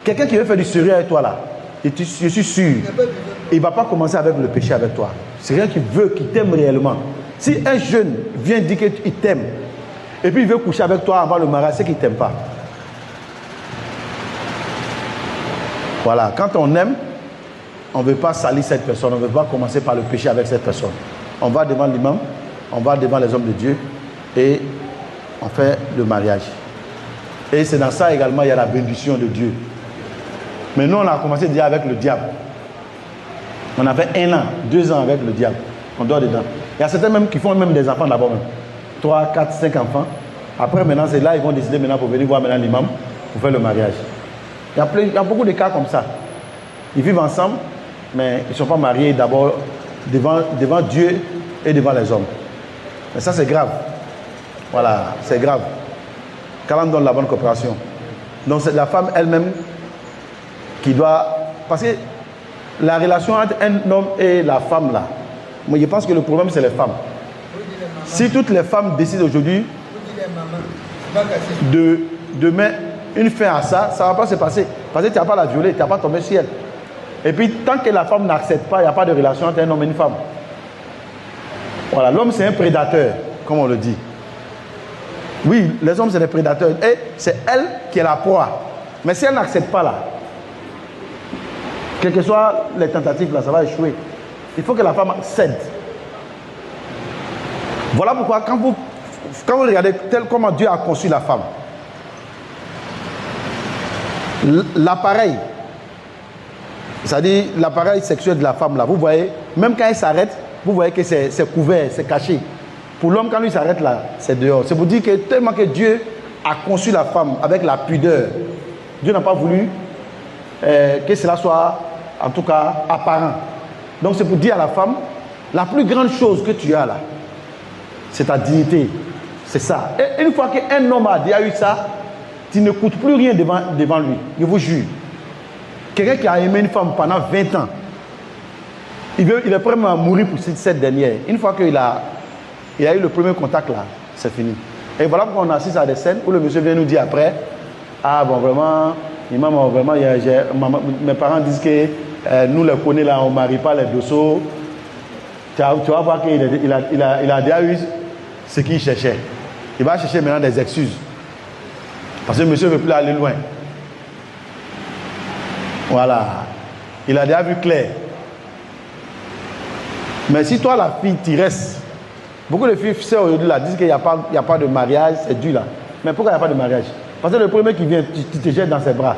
Quelqu'un qui veut faire du sérieux avec toi là, je suis sûr, il ne va pas commencer avec le péché avec toi. C'est quelqu'un qui veut, qui t'aime réellement. Si un jeune vient dire qu'il t'aime, et puis il veut coucher avec toi avant le mariage, c'est qu'il ne t'aime pas. Voilà, quand on aime, on ne veut pas salir cette personne, on ne veut pas commencer par le péché avec cette personne. On va devant l'imam, on va devant les hommes de Dieu et on fait le mariage. Et c'est dans ça également, il y a la bénédiction de Dieu. Mais nous, on a commencé déjà avec le diable. On a fait 1 an, 2 ans avec le diable. On dort dedans. Il y a certains même qui font même des enfants d'abord même. 3, 4, 5 enfants. Après, maintenant, c'est là ils vont décider maintenant pour venir voir maintenant l'imam pour faire le mariage. Il y a beaucoup de cas comme ça. Ils vivent ensemble, mais ils ne sont pas mariés d'abord devant Dieu et devant les hommes. Mais ça, c'est grave. Voilà, c'est grave. Quand on donne la bonne coopération. Donc, c'est la femme elle-même qui doit... Parce que la relation entre un homme et la femme, là, moi, je pense que le problème, c'est les femmes. Si toutes les femmes décident aujourd'hui de mettre une fin à ça, ça ne va pas se passer. Parce que tu n'as pas la violer, tu n'as pas tombé sur elle. Et puis, tant que la femme n'accepte pas, il n'y a pas de relation entre un homme et une femme. Voilà, l'homme, c'est un prédateur, comme on le dit. Oui, les hommes, c'est des prédateurs. Et c'est elle qui est la proie. Mais si elle n'accepte pas, là, quelles que soient les tentatives, là, ça va échouer. Il faut que la femme cède. Voilà pourquoi, quand vous regardez tel comment Dieu a conçu la femme, l'appareil, c'est-à-dire l'appareil sexuel de la femme, là, vous voyez, même quand elle s'arrête, vous voyez que c'est couvert, c'est caché. Pour l'homme, quand lui s'arrête là, c'est dehors. C'est pour dire que tellement que Dieu a conçu la femme avec la pudeur, Dieu n'a pas voulu que cela soit, en tout cas, apparent. Donc c'est pour dire à la femme, la plus grande chose que tu as là, c'est ta dignité. C'est ça. Et une fois qu'un homme a déjà eu ça, tu ne coûtes plus rien devant lui. Je vous jure. Quelqu'un qui a aimé une femme pendant 20 ans, il est prêt à mourir pour cette dernière. Une fois qu'il a eu le premier contact là, c'est fini. Et voilà pourquoi on assiste à des scènes où le monsieur vient nous dire après, ah bon vraiment, vraiment mes parents disent que nous les connaissons là, on ne marie pas les dossiers. Tu vas voir qu'il a déjà eu ce qu'il cherchait. Il va chercher maintenant des excuses. Parce que le monsieur ne veut plus aller loin. Voilà. Il a déjà vu clair. Mais si toi, la fille, tu restes, beaucoup de filles aujourd'hui là disent qu'il n'y a pas de mariage, c'est dur là. Mais pourquoi il n'y a pas de mariage? Parce que le premier qui vient, tu te jettes dans ses bras.